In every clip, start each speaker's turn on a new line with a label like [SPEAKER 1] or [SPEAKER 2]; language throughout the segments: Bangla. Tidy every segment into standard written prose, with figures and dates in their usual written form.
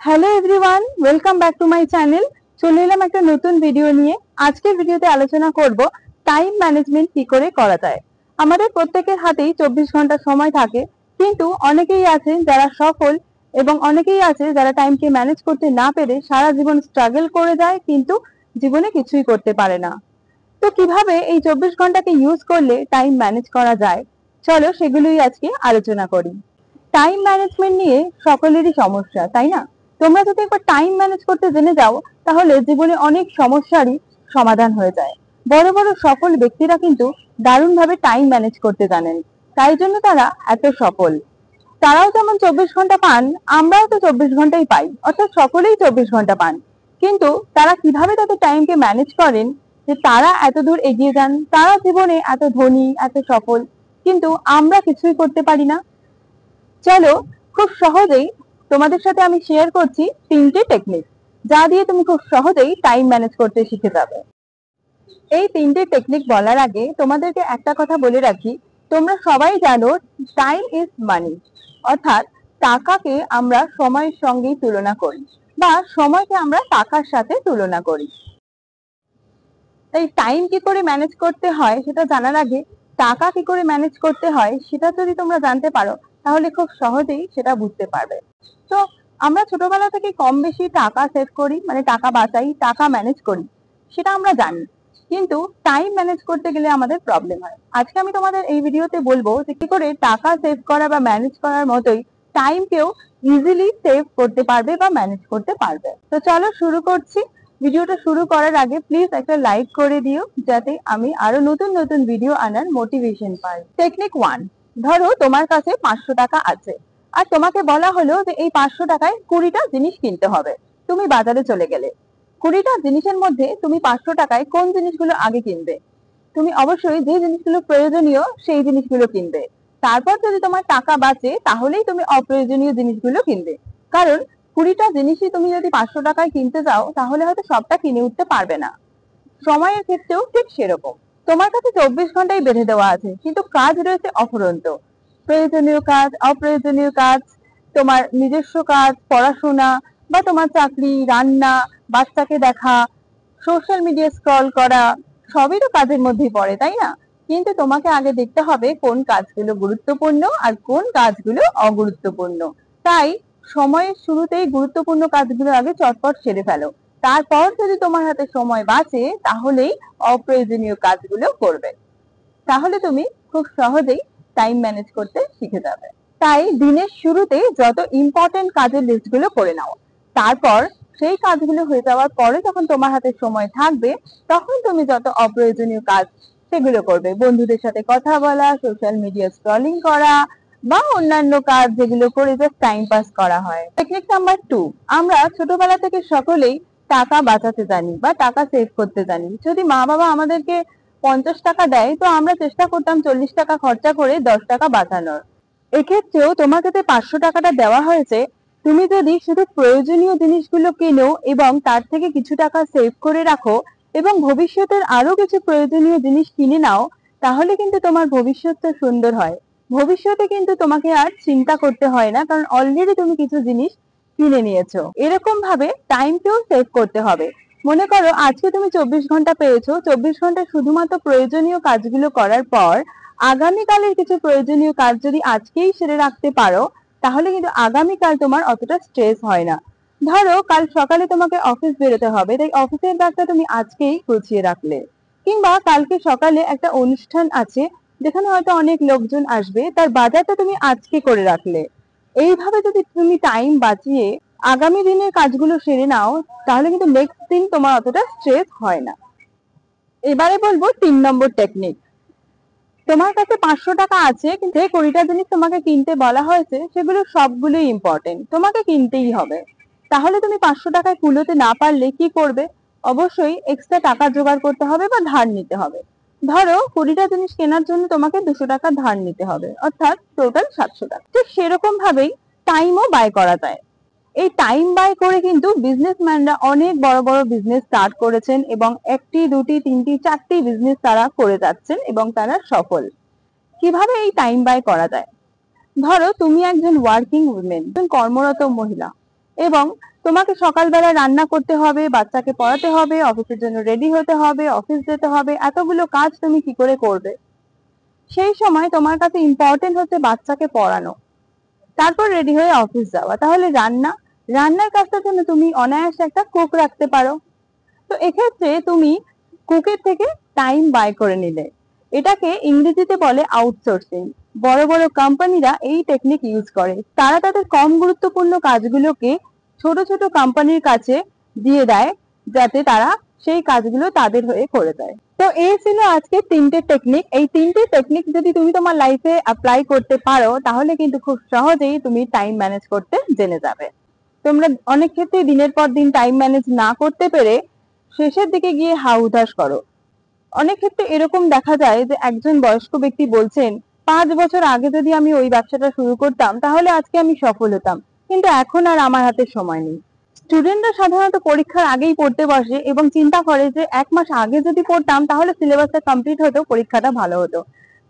[SPEAKER 1] Hello everyone, welcome back to my channel. চলে এলাম একটা নতুন ভিডিও নিয়ে। আজকের ভিডিওতে আলোচনা করব টাইম ম্যানেজমেন্ট কি করে করা যায়। আমাদের প্রত্যেকের হাতেই 24 ঘন্টা সময় থাকে, কিন্তু অনেকেই আছে যারা সফল এবং অনেকেই আছে যারা টাইমকে ম্যানেজ করতে না পেরে সারা জীবন স্ট্রাগল করে যায়, কিন্তু জীবনে কিছুই করতে পারে না। তো কিভাবে এই 24 ঘন্টাকে ইউজ করলে টাইম ম্যানেজ করা যায়, চলো সেগুলোই আজকে আলোচনা করি। টাইম ম্যানেজমেন্ট নিয়ে সকলেরই সমস্যা, তাই না? তোমরা যদি একবার টাইম ম্যানেজ করতে জেনে যাও, তাহলে জীবনে অনেক সমস্যারই সমাধান হয়ে যায়। বড় বড় সফল ব্যক্তিরা কিন্তু দারুণভাবে টাইম ম্যানেজ করতে জানেন, তাই জন্য তারা এত সফল। তারাও যেমন 24 ঘন্টা পান, আমরাও তো 24 ঘন্টাই পাই, অর্থাৎ সকলেই 24 ঘন্টা পান। কিন্তু তারা কিভাবে তাদের টাইমকে ম্যানেজ করেন যে তারা এত দূর এগিয়ে যান, তারা জীবনে এত ধনী, এত সফল, কিন্তু আমরা কিছুই করতে পারি না। চলো খুব সহজেই তোমাদের সাথে আমি শেয়ার করছি 3টে টেকনিক, যা দিয়ে তুমি খুব সহজেই টাইম ম্যানেজ করতে শিখে যাবে। এই 3টে টেকনিক বলার আগে তোমাদেরকে একটা কথা বলে রাখি, তোমরা সবাই জানো টাইম ইজ মানি, অর্থাৎ টাকাকে আমরা সময়ের সঙ্গেই তুলনা করি, বা সময়কে আমরা টাকার সাথে তুলনা করি। তাই টাইম কি করে ম্যানেজ করতে হয় সেটা জানার আগে টাকা কি করে ম্যানেজ করতে হয় সেটা যদি তোমরা জানতে পারো, তাহলে খুব সহজেই সেটা বুঝতে পারবে। তো আমরা ছোটবেলা থেকে কম বেশি টাকা সেভ করি, মানে টাকা বাঁচাই, টাকা ম্যানেজ করি, সেটা আমরা জানি। কিন্তু টাইম ম্যানেজ করতে গেলে আমাদের প্রবলেম হয়। আজকে আমি তোমাদের এই ভিডিওতে বলবো যে কি করে টাকা সেভ করা বা ম্যানেজ করার মতোই টাইমকেও ইজিলি সেভ করতে পারবে বা ম্যানেজ করতে পারবে। তো চলো শুরু করছি। ভিডিওটা শুরু করার আগে প্লিজ একটা লাইক করে দিও, যাতে আমি আরো নতুন নতুন ভিডিও আনার মোটিভেশন পাই। টেকনিক 1, ধরো তোমার কাছে 500 টাকা আছে, আর তোমাকে বলা হলো যে এই 500 টাকায় 20টা জিনিস কিনতে হবে। তুমি বাজারে চলে গেলে, 20টা জিনিসের মধ্যে তুমি 500 টাকায় কোন জিনিসগুলো আগে কিনবে? তুমি অবশ্যই যে জিনিসগুলো প্রয়োজনীয় সেই জিনিসগুলো কিনবে। তারপর যদি তোমার টাকা বাঁচে, তাহলেই তুমি অপ্রয়োজনীয় জিনিসগুলো কিনবে। কারণ 20টা জিনিসই তুমি যদি 500 টাকায় কিনতে যাও, তাহলে হয়তো সবটা কিনে উঠতে পারবে না। সময়ের ক্ষেত্রেও ঠিক সেরকম। তোমার কাছে 24 ঘন্টাই বেঁধে দেওয়া আছে, কিন্তু কাজ রয়েছে অফুরন্ত। প্রয়োজনীয় কাজ, অপ্রয়োজনীয় কাজ, তোমার নিজস্ব কাজ, পড়াশোনা, বা তোমার চাকরি, রান্না, বাচ্চাকে দেখা, সোশ্যাল মিডিয়া স্ক্রল করা, সবই তো কাজের মধ্যেই পড়ে, তাই না? কিন্তু তোমাকে আগে দেখতে হবে কোন কাজগুলো গুরুত্বপূর্ণ আর কোন কাজগুলো অগুরুত্বপূর্ণ। তাই সময়ের শুরুতেই গুরুত্বপূর্ণ কাজগুলো আগে চটপট সেরে ফেলো। তারপর যদি তোমার হাতে সময় বাঁচে, তাহলেই অপ্রয়োজনীয় কাজগুলো করবে। তাহলে তুমি খুব সহজেই টাইম ম্যানেজ করতে শিখে যাবে। তাই দিনের শুরুতে যত ইম্পর্টেন্ট কাজের লিস্টগুলো করে নাও। তারপর সেই কাজগুলো হয়ে যাওয়ার পরে যখন তোমার হাতে সময় থাকবে, তখন তুমি যত অপ্রয়োজনীয় কাজ সেগুলো করবে। বন্ধুদের সাথে কথা বলা, সোশ্যাল মিডিয়া স্ক্রলিং করা, বা অন্যান্য কাজ যেগুলো করে জাস্ট টাইম পাস করা হয়। টেকনিক নাম্বার 2, আমরা ছোটবেলা থেকে সকলেই টাকা বাঁচাতে জানি বা টাকা সেভ করতে জানি। যদি মা বাবা আমাদেরকে 50 টাকা দেয়, তো আমরা চেষ্টা করতাম 40 টাকা খরচা করে 10 টাকা বাঁচানোর। এক্ষেত্রেও তোমাকে যে 500 টাকাটা দেওয়া হয়েছে, তুমি যদি শুধু প্রয়োজনীয় জিনিসগুলো কেনো এবং তার থেকে কিছু টাকা সেভ করে রাখো এবং ভবিষ্যতের আরো কিছু প্রয়োজনীয় জিনিস কিনে নাও, তাহলে কিন্তু তোমার ভবিষ্যৎটা সুন্দর হয়। ভবিষ্যতে কিন্তু তোমাকে আর চিন্তা করতে হয় না, কারণ অলরেডি তুমি কিছু জিনিস কিনে নিয়েছো। এরকম ভাবে টাইমকেও সেভ করতে হবে। মনে করো আজকে তুমি 24 ঘন্টা পেয়েছো, 24 ঘন্টা শুধুমাত্র প্রয়োজনীয় কাজগুলো করার পর আগামীকালের কিছু প্রয়োজনীয় কাজ যদি আজকেই সেরে রাখতে পারো, তাহলে কিন্তু আগামীকাল তোমার অতটা স্ট্রেস হয় না। ধরো কাল সকালে তোমাকে অফিস বেরোতে হবে, তাই অফিসের ব্যাগটা তুমি আজকেই গুছিয়ে রাখলে। কিংবা কালকে সকালে একটা অনুষ্ঠান আছে যেখানে হয়তো অনেক লোকজন আসবে, তার বাজারটা তুমি আজকে করে রাখলে। এইভাবে যদি তুমি টাইম বাঁচিয়ে আগামী দিনের কাজগুলো সেরে নাও, তাহলে কিন্তু নেক্সট দিন তোমার অতটা স্ট্রেস হয় না। এবারে বলবো 3 নম্বর টেকনিক। তোমার কাছে 500 টাকা আছে, কিন্তু যে 20টা জিনিস তোমাকে কিনতে বলা হয়েছে সেগুলো সবগুলোই ইম্পর্টেন্ট, তোমাকে কিনতেই হবে। তাহলে তুমি 500 টাকায় কুলোতে না পারলে কি করবে? অবশ্যই এক্সট্রা টাকা জোগাড় করতে হবে বা ধার নিতে হবে। ধরো 20টা জিনিস কেনার জন্য তোমাকে 200 টাকা ধার নিতে হবে, অর্থাৎ টোটাল 700 টাকা। ঠিক সেরকম ভাবেই টাইমও বাই করা যায়। এই টাইম বাই করে কিন্তু বিজনেসম্যানরা অনেক বড় বড় বিজনেস স্টার্ট করেছেন এবং 1টি 2টি 3টি 4টি বিজনেস তারা করে যাচ্ছেন এবং তারা সফল। কিভাবে এই টাইম বাই করা যায়? ধরো তুমি একজন ওয়ার্কিং উইমেন, একজন কর্মরত মহিলা, এবং তোমাকে সকালবেলা রান্না করতে হবে, বাচ্চাকে পড়াতে হবে, অফিসের জন্য রেডি হতে হবে, অফিস যেতে হবে, এতগুলো কাজ তুমি কি করে করবে? সেই সময় তোমার কাছে ইম্পর্টেন্ট হচ্ছে বাচ্চাকে পড়ানো, তারপর রেডি হয়ে অফিস যাওয়া। তাহলে রান্নার কাজটার জন্য তুমি অনায়াসে একটা কুক রাখতে পারো। তো এক্ষেত্রে তুমি কুকের থেকে টাইম বাই করে নিলে, এটাকে ইংরেজিতে বলে আউটসোর্সিং। বড় বড় কোম্পানিরা এই টেকনিক ইউজ করে। তারা তাদের কম গুরুত্বপূর্ণ কাজগুলোকে ছোট ছোট কোম্পানির কাছে দিয়ে দেয়, যাতে তারা সেই কাজগুলো তাদের হয়ে করে দেয়। তো এই ছিল আজকে 3টে টেকনিক। এই 3টে টেকনিক যদি তুমি তোমার লাইফে অ্যাপ্লাই করতে পারো, তাহলে কিন্তু খুব সহজেই তুমি টাইম ম্যানেজ করতে জেনে যাবে। তোমরা অনেক ক্ষেত্রে দিনের পর দিন টাইম ম্যানেজ না করতে পেরে শেষের দিকে গিয়ে হাউতাশ করো। অনেক ক্ষেত্রে এরকম দেখা যায় যে একজন বয়স্ক ব্যক্তি বলছেন, 5 বছর আগে যদি আমি ওই ব্যবসাটা শুরু করতাম তাহলে আজকে আমি সফল হতাম, কিন্তু এখন আর আমার হাতে সময় নেই। স্টুডেন্টরা সাধারণত পরীক্ষার আগেই পড়তে বসে এবং চিন্তা করে যে 1 মাস আগে যদি পড়তাম তাহলে সিলেবাসটা কমপ্লিট হতো, পরীক্ষাটা ভালো হতো।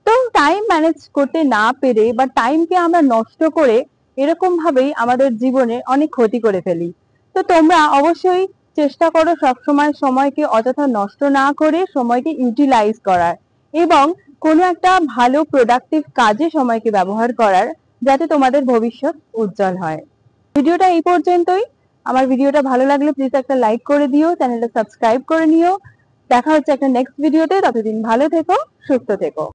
[SPEAKER 1] তো টাইম ম্যানেজ করতে না পেরে বা টাইমকে আমরা নষ্ট করে এরকম ভাবেই আমাদের জীবনে অনেক ক্ষতি করে ফেলি। তো তোমরা অবশ্যই চেষ্টা করো সবসময় সময়কে অযথা নষ্ট না করে সময়কে ইউটিলাইজ করার এবং কোনো একটা ভালো প্রোডাক্টিভ কাজে সময়কে ব্যবহার করার, যাতে তোমাদের ভবিষ্যৎ উজ্জ্বল হয়। ভিডিওটা এই পর্যন্তই। আমার ভিডিওটা ভালো লাগলে প্লিজ একটা লাইক করে দিও, চ্যানেলটা সাবস্ক্রাইব করে নিও। দেখা হচ্ছে একটা নেক্সট ভিডিওতে। ততদিন ভালো থেকো, সুস্থ থেকো।